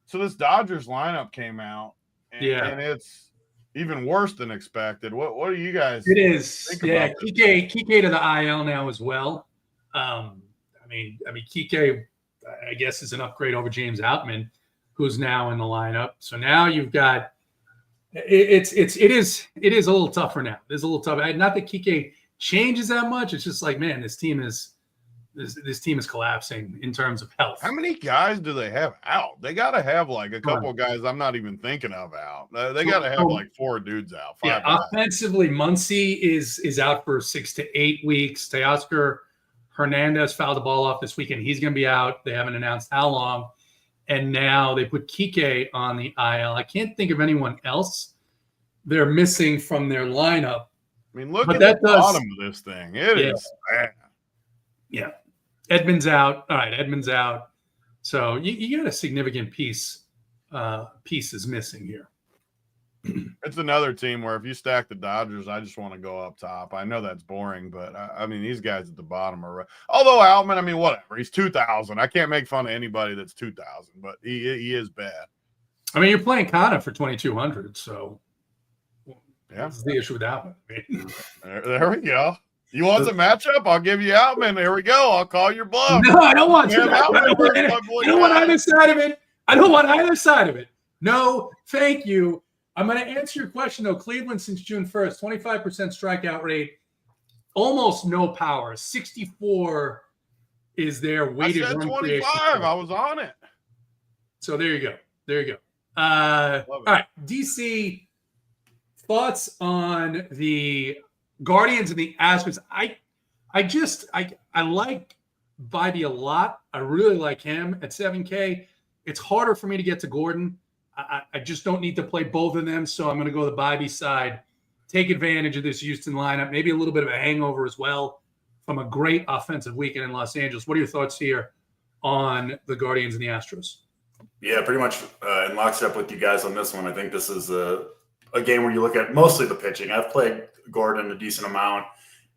So this Dodgers lineup came out, and it's even worse than expected. What do you guys It is. think Yeah, about this? Kike to the IL now as well. I mean, Kike, I guess, is an upgrade over James Outman, who's now in the lineup. So now you've got it is a little tougher now. There's a little tougher. Not that Kike changes that much. It's just like, man, this team is collapsing in terms of health. How many guys do they have out? They got to have like a couple of guys I'm not even thinking of out. They got to have like 4 dudes out. 5 guys. Offensively, Muncy is out for 6 to 8 weeks. Teoscar Hernandez fouled the ball off this weekend. He's going to be out. They haven't announced how long. And now they put Kike on the IL. I can't think of anyone else they're missing from their lineup. I mean, look at the bottom of this thing. It is bad. Yeah. Edmonds out. All right, Edmonds out. So you got a significant piece is missing here. It's another team where if you stack the Dodgers, I just want to go up top. I know that's boring, but I mean, these guys at the bottom are – although Outman, I mean, whatever. He's 2,000. I can't make fun of anybody that's 2,000, but he is bad. I mean, you're playing Kana for 2,200, so that's the issue with Outman. There we go. You want the matchup? I'll give you Outman. Here we go. I'll call your bluff. No, I don't want to. I don't want either side of it. No, thank you. I'm going to answer your question, though. Cleveland since June 1st, 25% strikeout rate, almost no power. 64 is their weighted run 25. Creation. I was on it. So there you go. All right, DC, thoughts on the Guardians and the Astros. I like Bybee a lot. I really like him at 7K. It's harder for me to get to Gordon. I just don't need to play both of them, so I'm going to go the Bybee side, take advantage of this Houston lineup, maybe a little bit of a hangover as well from a great offensive weekend in Los Angeles. What are your thoughts here on the Guardians and the Astros? Yeah, pretty much in lockstep with you guys on this one. I think this is a game where you look at mostly the pitching. I've played Gordon a decent amount.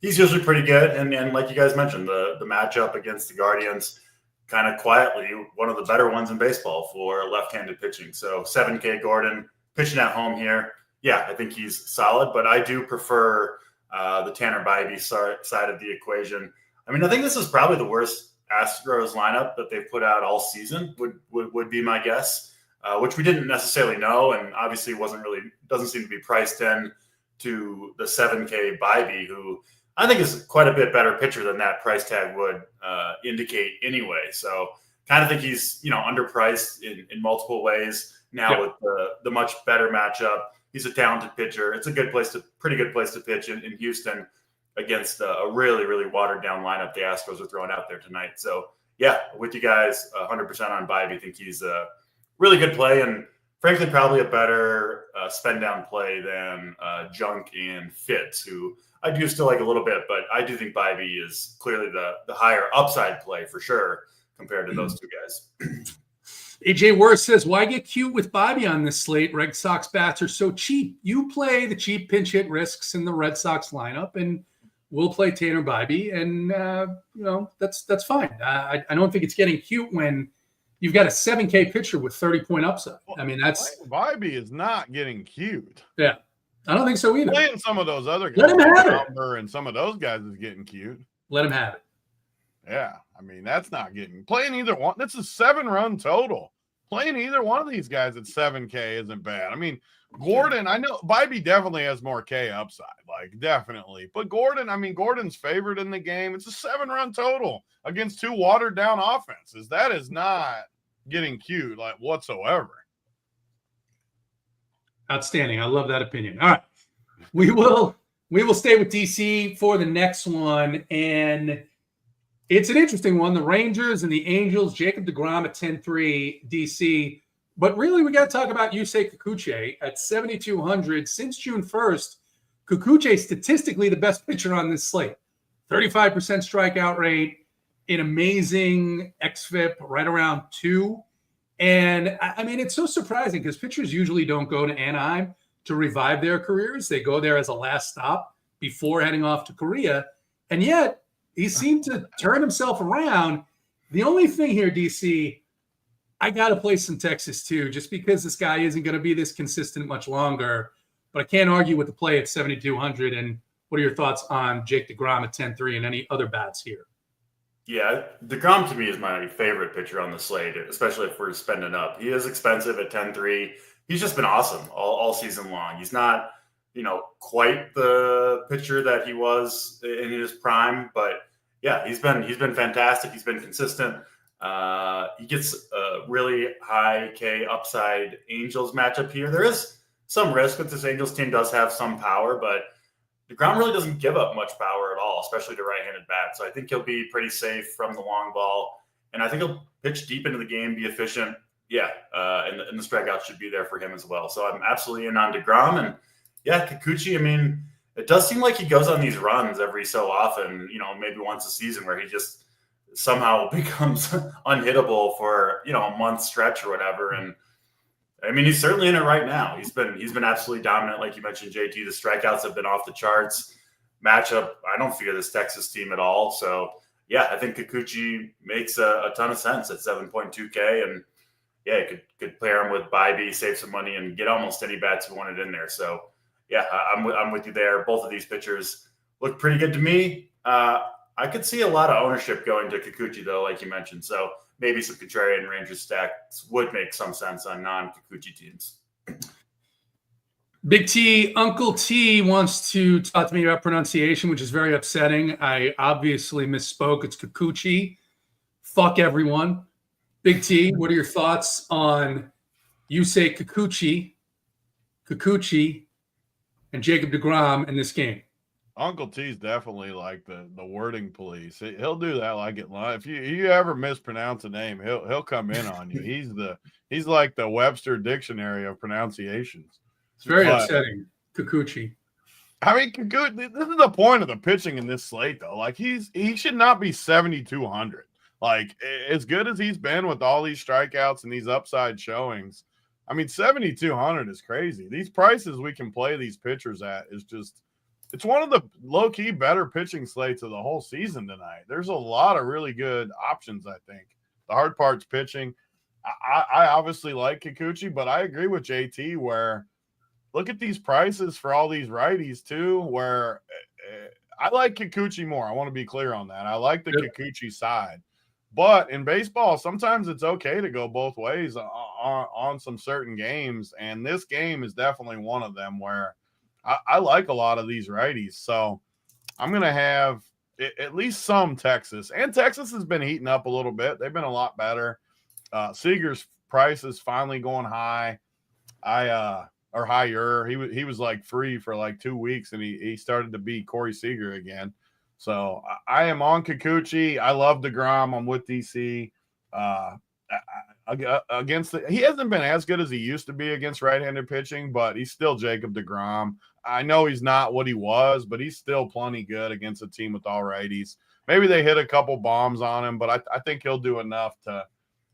He's usually pretty good, and like you guys mentioned, the matchup against the Guardians, kind of quietly one of the better ones in baseball for left-handed pitching. So 7K Gordon pitching at home here. Yeah, I think he's solid, but I do prefer the Tanner Bybee side of the equation. I mean, I think this is probably the worst Astros lineup that they've put out all season would be my guess, which we didn't necessarily know, and obviously doesn't seem to be priced in to the 7K Bybee, who I think is quite a bit better pitcher than that price tag would indicate anyway. So kind of think he's underpriced in multiple ways now with the much better matchup. He's a talented pitcher. It's a pretty good place to pitch in Houston against a really, really watered down lineup the Astros are throwing out there tonight. So yeah, with you guys 100% on Bybee. Think he's a really good play, and frankly, probably a better spend down play than Junk and Fitz, who I do still like a little bit, but I do think Bybee is clearly the higher upside play for sure compared to those two guys. AJ Worth says, why get cute with Bybee on this slate? Red Sox bats are so cheap. You play the cheap pinch hit risks in the Red Sox lineup, and we'll play Tanner Bybee, and that's fine. I don't think it's getting cute when you've got a 7K pitcher with 30-point upside. I mean, that's Bybee is not getting cute. Yeah, I don't think so either. Playing some of those other guys, let him have it. And some of those guys is getting cute. Let him have it. Yeah, I mean, that's not getting playing either one. That's a 7-run total. Playing either one of these guys at 7K isn't bad. I mean, Gordon, I know Bybee definitely has more K upside, like definitely. But Gordon's favored in the game. It's a 7-run total against 2 watered down offenses. That is not getting cute like whatsoever. Outstanding. I love that opinion. All right. We will stay with DC for the next one, and it's an interesting one. The Rangers and the Angels, Jacob deGrom at 10-3 DC. But really, we got to talk about Yusei Kikuchi at 7,200. Since June 1st, Kikuchi statistically the best pitcher on this slate. 35% strikeout rate, an amazing xFIP right around 2. And, I mean, it's so surprising because pitchers usually don't go to Anaheim to revive their careers. They go there as a last stop before heading off to Korea. And yet, he seemed to turn himself around. The only thing here, DC, I got to play some Texas too, just because this guy isn't going to be this consistent much longer. But I can't argue with the play at 7,200. And what are your thoughts on Jake deGrom at 10-3 and any other bats here? Yeah, deGrom to me is my favorite pitcher on the slate, especially if we're spending up. He is expensive at 10-3. He's just been awesome all season long. He's not, quite the pitcher that he was in his prime, but yeah, he's been fantastic. He's been consistent. He gets a really high K upside Angels matchup here. There is some risk that this Angels team does have some power, but deGrom really doesn't give up much power at all, especially to right-handed bats. So I think he'll be pretty safe from the long ball, and I think he'll pitch deep into the game, be efficient. Yeah, and the strikeout should be there for him as well. So I'm absolutely in on deGrom, and yeah, Kikuchi. I mean, it does seem like he goes on these runs every so often. Maybe once a season where he just somehow becomes unhittable for a month stretch or whatever. And I mean, he's certainly in it right now. He's been absolutely dominant, like you mentioned, JT. The strikeouts have been off the charts. Matchup, I don't fear this Texas team at all. So yeah, I think Kikuchi makes a ton of sense at 7.2K, and yeah, could pair him with Bybee, save some money, and get almost any bats who wanted in there. So yeah, I'm with you there. Both of these pitchers look pretty good to me. I could see a lot of ownership going to Kikuchi, though, like you mentioned. So maybe some contrarian Rangers stacks would make some sense on non-Kikuchi teams. Big T, Uncle T wants to talk to me about pronunciation, which is very upsetting. I obviously misspoke. It's Kikuchi. Fuck everyone. Big T, what are your thoughts on Yusei Kikuchi, and Jacob deGrom in this game? Uncle T's definitely like the wording police. He'll do that like it live. If you ever mispronounce a name, he'll come in on you. He's like the Webster dictionary of pronunciations. It's very upsetting, Kikuchi. I mean, this is the point of the pitching in this slate, though. Like he should not be 7,200. Like as good as he's been with all these strikeouts and these upside showings. I mean, 7,200 is crazy. These prices we can play these pitchers at is just. It's one of the low-key better pitching slates of the whole season tonight. There's a lot of really good options, I think. The hard part's pitching. I obviously like Kikuchi, but I agree with JT where look at these prices for all these righties too, where I like Kikuchi more. I want to be clear on that. I like the Kikuchi side. But in baseball, sometimes it's okay to go both ways on some certain games. And this game is definitely one of them where I like a lot of these righties. So I'm going to have at least some Texas. And Texas has been heating up a little bit. They've been a lot better. Seager's price is finally going high. Or higher. He was like free for like 2 weeks, and he started to beat Corey Seager again. So I am on Kikuchi. I love DeGrom. I'm with DC. Against he hasn't been as good as he used to be against right-handed pitching, but he's still Jacob DeGrom. I know he's not what he was, but he's still plenty good against a team with all righties. Maybe they hit a couple bombs on him, but I think he'll do enough to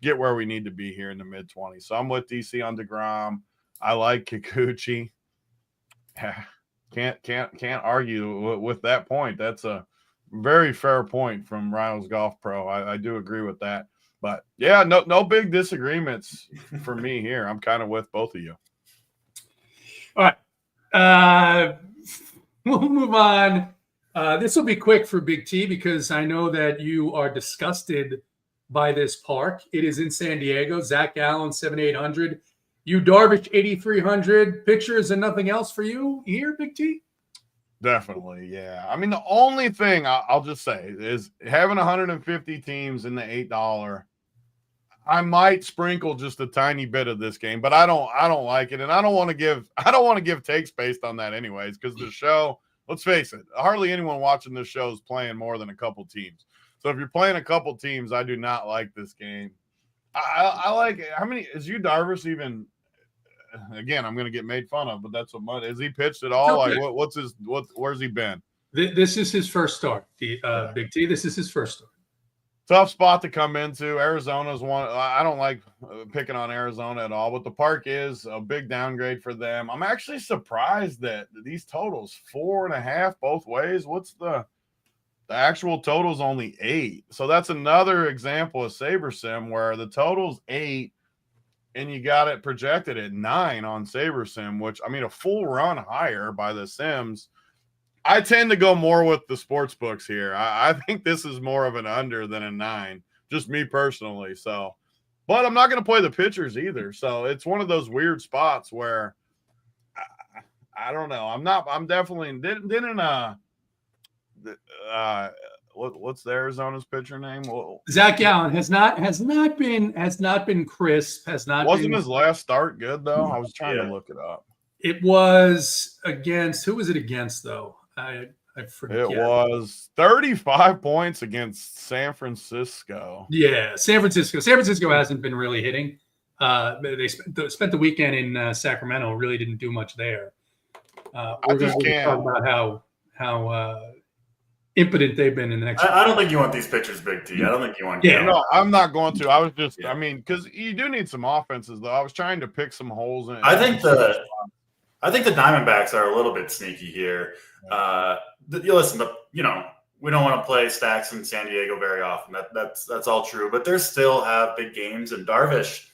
get where we need to be here in the mid-20s. So I'm with DC on DeGrom. I like Kikuchi. Can't argue with that point. That's a very fair point from Riles Golf Pro. I do agree with that. But yeah, no big disagreements for me here. I'm kind of with both of you. All right. We'll move on. This will be quick for Big T because I know that you are disgusted by this park. It is in San Diego. Zach Allen, 7,800. You Darvish, 8,300. Pitchers and nothing else for you here, Big T? Definitely, yeah. I mean, the only thing I'll just say is having 150 teams in the $8. I might sprinkle just a tiny bit of this game, but I don't like it, and I don't want to give takes based on that anyways, because the show, let's face it, hardly anyone watching this show is playing more than a couple teams. So if you're playing a couple teams, I do not like this game. I like it. How many is you Darvish even? Again, I'm going to get made fun of, but that's what money. Has he pitched at all? Okay. Like, where's he been? This is his first start, Big T. This is his first start. Tough spot to come into. Arizona's one. I don't like picking on Arizona at all, but the park is a big downgrade for them. I'm actually surprised that these totals 4.5 both ways. What's the actual total's only 8. So that's another example of SaberSim where the total's 8. And you got it projected at 9 on SaberSim, which, I mean, a full run higher by the Sims. I tend to go more with the sports books here. I think this is more of an under than a 9, just me personally. So, but I'm not going to play the pitchers either. So it's one of those weird spots where I don't know. I'm definitely what's the Arizona's pitcher name? Zach Allen has not been crisp. Wasn't his last start good though? I was trying to look it up. It was against who was it against though? I forget. It was 35 points against San Francisco. Yeah, San Francisco. San Francisco hasn't been really hitting. They spent the weekend in Sacramento. Really didn't do much there. I just can't talk about how impotent they've been in the next. I don't think you want these pitchers, Big T. I don't think you want. Yeah, no, I'm not going to. I was just, I mean, because you do need some offenses, though. I was trying to pick some holes in. I think the Diamondbacks are a little bit sneaky here. Listen, we don't want to play stacks in San Diego very often. That's all true, but they still have big games. And Darvish,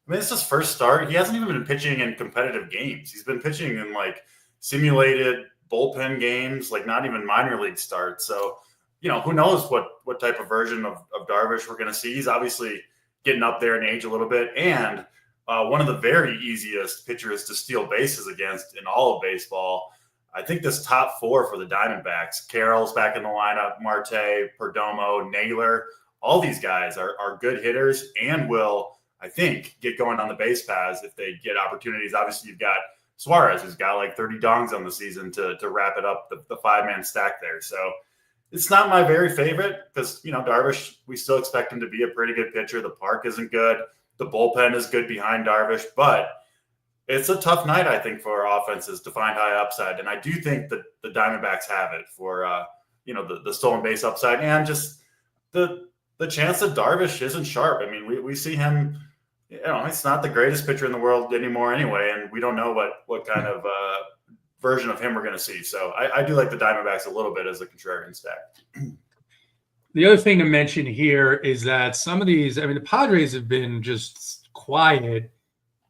I mean, it's his first start. He hasn't even been pitching in competitive games. He's been pitching in like simulated bullpen games, like not even minor league starts. So, who knows what type of version of Darvish we're going to see. He's obviously getting up there in age a little bit. And one of the very easiest pitchers to steal bases against in all of baseball. I think this top 4 for the Diamondbacks, Carroll's back in the lineup, Marte, Perdomo, Naylor, all these guys are good hitters and will, I think, get going on the base paths if they get opportunities. Obviously, you've got Suarez, who's got like 30 dongs on the season to wrap it up, the 5-man stack there. So it's not my very favorite because, Darvish, we still expect him to be a pretty good pitcher. The park isn't good. The bullpen is good behind Darvish, but it's a tough night, I think, for our offenses to find high upside. And I do think that the Diamondbacks have it for, the stolen base upside and just the chance that Darvish isn't sharp. I mean, we see him, he's not the greatest pitcher in the world anymore anyway, and we don't know what kind of version of him we're going to see. So I do like the Diamondbacks a little bit as a contrarian stack. The other thing to mention here is that some of these, the Padres have been just quiet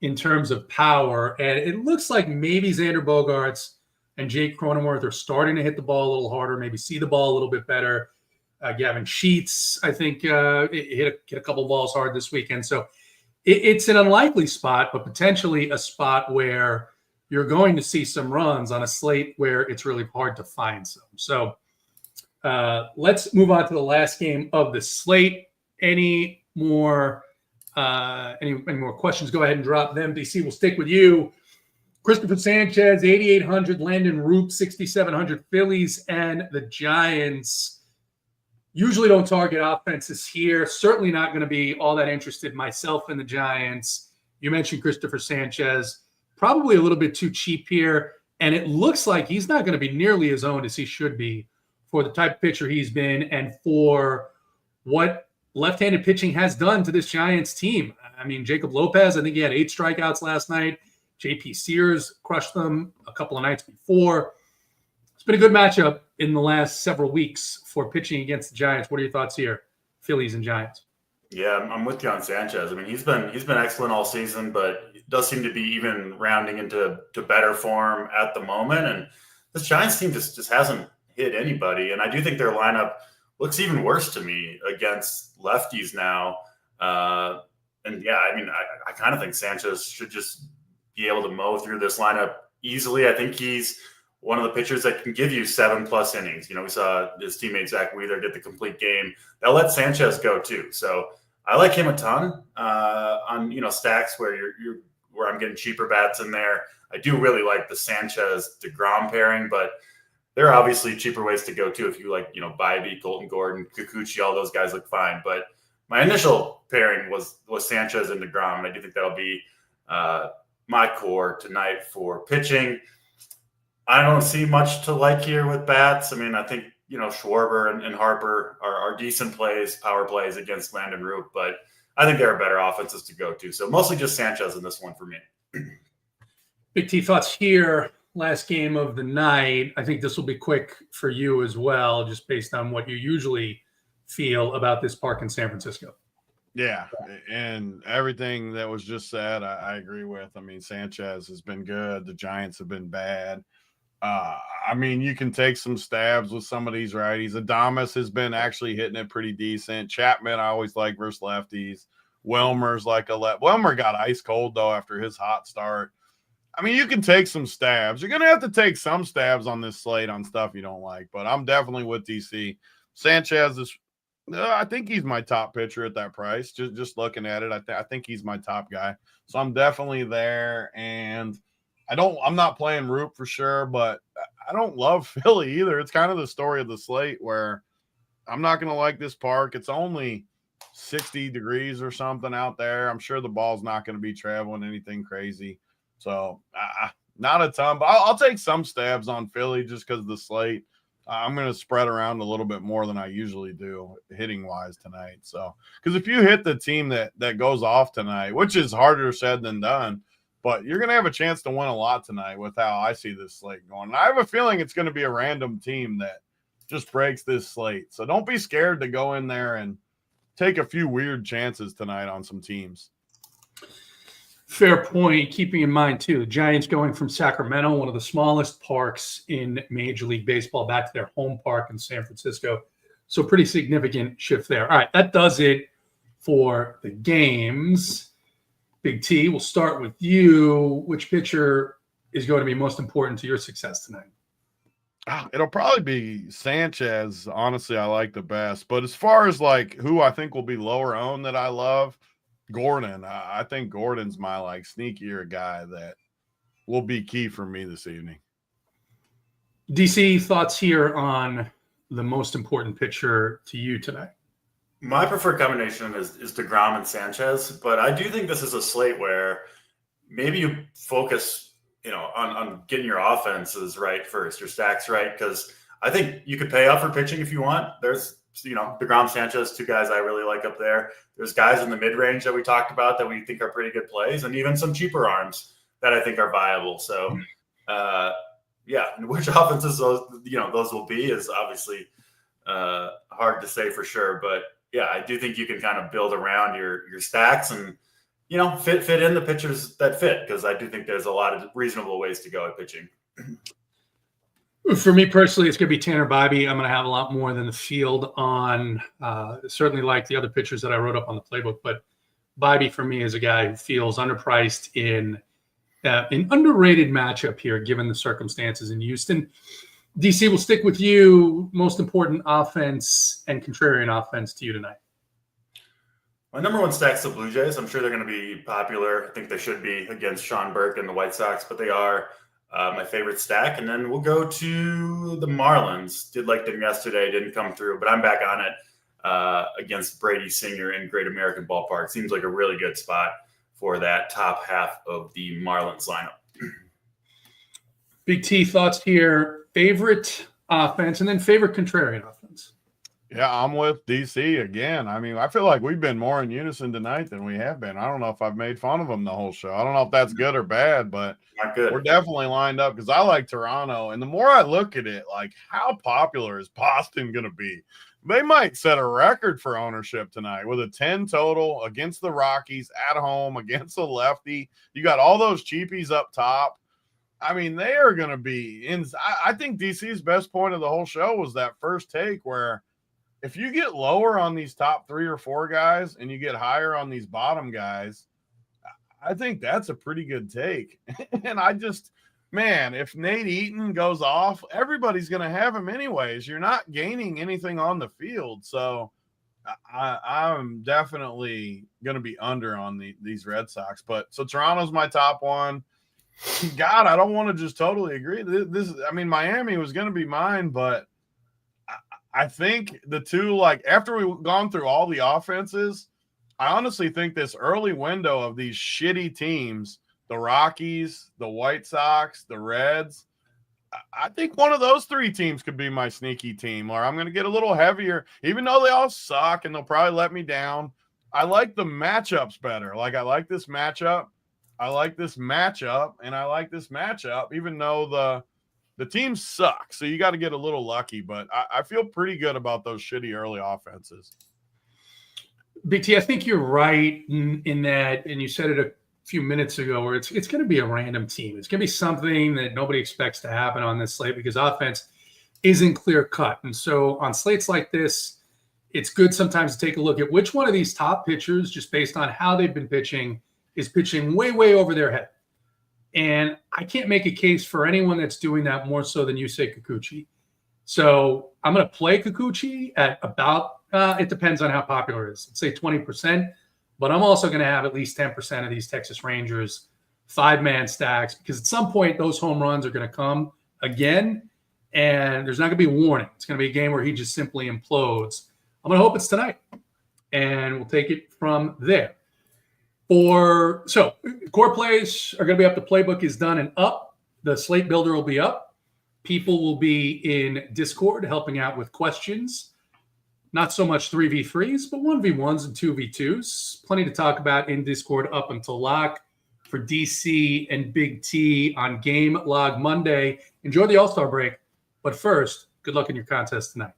in terms of power, and it looks like maybe Xander Bogaerts and Jake Cronenworth are starting to hit the ball a little harder, maybe see the ball a little bit better. Gavin Sheets, I think, hit a couple of balls hard this weekend. So it's an unlikely spot, but potentially a spot where you're going to see some runs on a slate where it's really hard to find some. So let's move on to the last game of the slate. Any more questions? Go ahead and drop them. DC, we'll stick with you. Christopher Sanchez, 8,800. Landon Roop, 6,700. Phillies and the Giants. Usually don't target offenses here. Certainly not going to be all that interested myself in the Giants. You mentioned Christopher Sanchez. Probably a little bit too cheap here. And it looks like he's not going to be nearly as owned as he should be for the type of pitcher he's been and for what left-handed pitching has done to this Giants team. I mean, Jacob Lopez, I think he had 8 strikeouts last night. JP Sears crushed them a couple of nights before. It's been a good matchup in the last several weeks for pitching against the Giants. What are your thoughts here, Phillies and Giants? Yeah, I'm with you on Sanchez. I mean, he's been excellent all season, but it does seem to be even rounding into better form at the moment. And this Giants team just hasn't hit anybody. And I do think their lineup looks even worse to me against lefties now. And yeah, I mean, I kind of think Sanchez should just be able to mow through this lineup easily. I think he's one of the pitchers that can give you 7+ innings. You know, we saw his teammate Zach Wheeler get the complete game. They'll let Sanchez go too. So I like him a ton on, stacks where where I'm getting cheaper bats in there. I do really like the Sanchez DeGrom pairing, but there are obviously cheaper ways to go too. If you like, Bybee, Colton Gordon, Kikuchi, all those guys look fine. But my initial pairing was Sanchez and DeGrom, and I do think that'll be my core tonight for pitching. I don't see much to like here with bats. I mean, I think, Schwarber and Harper are decent plays, power plays against Landon Roop, but I think there are better offenses to go to. So mostly just Sanchez in this one for me. Big T, thoughts here. Last game of the night. I think this will be quick for you as well, just based on what you usually feel about this park in San Francisco. Yeah, and everything that was just said, I agree with. I mean, Sanchez has been good. The Giants have been bad. I mean, you can take some stabs with some of these righties. Adames has been actually hitting it pretty decent. Chapman, I always like versus lefties. Wilmer's like Wilmer got ice cold, though, after his hot start. I mean, you can take some stabs. You're going to have to take some stabs on this slate on stuff you don't like, but I'm definitely with DC. Sanchez is I think he's my top pitcher at that price. Just looking at it, I think he's my top guy. So I'm definitely there. And I'm not playing Roop for sure, but I don't love Philly either. It's kind of the story of the slate where I'm not going to like this park. It's only 60 degrees or something out there. I'm sure the ball's not going to be traveling anything crazy. So not a ton, but I'll take some stabs on Philly just because of the slate. I'm going to spread around a little bit more than I usually do hitting-wise tonight. So, because if you hit the team that goes off tonight, which is harder said than done, but you're going to have a chance to win a lot tonight with how I see this slate going. And I have a feeling it's going to be a random team that just breaks this slate. So don't be scared to go in there and take a few weird chances tonight on some teams. Fair point, keeping in mind, too, the Giants going from Sacramento, one of the smallest parks in Major League Baseball, back to their home park in San Francisco. So pretty significant shift there. All right, that does it for the games. Big T, we'll start with you. Which pitcher is going to be most important to your success tonight? It'll probably be Sanchez. Honestly, I like the best. But as far as like who I think will be lower owned that I love, Gordon. I think Gordon's my sneakier guy that will be key for me this evening. DC, thoughts here on the most important pitcher to you tonight? My preferred combination is DeGrom and Sanchez, but I do think this is a slate where maybe you focus, on getting your offenses right first, your stacks right, because I think you could pay up for pitching if you want. There's DeGrom, Sanchez, two guys I really like up there. There's guys in the mid-range that we talked about that we think are pretty good plays, and even some cheaper arms that I think are viable. So, which offenses those will be is obviously hard to say for sure. But yeah, I do think you can kind of build around your stacks and fit in the pitchers that fit, because I do think there's a lot of reasonable ways to go at pitching. For me personally, it's going to be Tanner Bibee. I'm going to have a lot more than the field on. Certainly like the other pitchers that I wrote up on the playbook, but Bibee for me is a guy who feels underpriced in an underrated matchup here, given the circumstances in Houston. DC, will stick with you. Most important offense and contrarian offense to you tonight. My number one stack's the Blue Jays. I'm sure they're going to be popular. I think they should be against Sean Burke and the White Sox, but they are my favorite stack. And then we'll go to the Marlins. Did like them yesterday, didn't come through, but I'm back on it against Brady Singer in Great American Ballpark. Seems like a really good spot for that top half of the Marlins lineup. Big T, thoughts here. Favorite offense and then favorite contrarian offense. Yeah, I'm with DC again. I mean, I feel like we've been more in unison tonight than we have been. I don't know if I've made fun of them the whole show. I don't know if that's good or bad, but not good. We're definitely lined up because I like Toronto. And the more I look at it, like how popular is Boston going to be? They might set a record for ownership tonight with a 10 total against the Rockies at home against the lefty. You got all those cheapies up top. I mean, they are going to be in. I think DC's best point of the whole show was that first take where if you get lower on these top 3 or 4 guys and you get higher on these bottom guys, I think that's a pretty good take. And man, if Nate Eaton goes off, everybody's going to have him anyways. You're not gaining anything on the field. So I'm definitely going to be under on these Red Sox. But so Toronto's my top one. God, I don't want to just totally agree. Miami was going to be mine, but I think the two, like after we've gone through all the offenses, I honestly think this early window of these shitty teams, the Rockies, the White Sox, the Reds, I think one of those 3 teams could be my sneaky team, or I'm going to get a little heavier, even though they all suck and they'll probably let me down. I like the matchups better. Like I like this matchup. I like this matchup, and I like this matchup, even though the teams suck. So you got to get a little lucky, but I feel pretty good about those shitty early offenses. Big T, I think you're right in that, and you said it a few minutes ago, where it's going to be a random team. It's going to be something that nobody expects to happen on this slate because offense isn't clear cut. And so on slates like this, it's good sometimes to take a look at which one of these top pitchers, just based on how they've been pitching, is pitching way, way over their head. And I can't make a case for anyone that's doing that more so than Yusei Kikuchi. So I'm going to play Kikuchi at about, it depends on how popular it is. Let's say 20%, but I'm also going to have at least 10% of these Texas Rangers 5-man stacks because at some point those home runs are going to come again, and there's not going to be a warning. It's going to be a game where he just simply implodes. I'm going to hope it's tonight, and we'll take it from there. So core plays are going to be up. The playbook is done and up. The slate builder will be up. People will be in Discord helping out with questions. Not so much 3v3s, but 1v1s and 2v2s. Plenty to talk about in Discord up until lock for DC and Big T on Game Log Monday. Enjoy the All-Star break. But first, good luck in your contest tonight.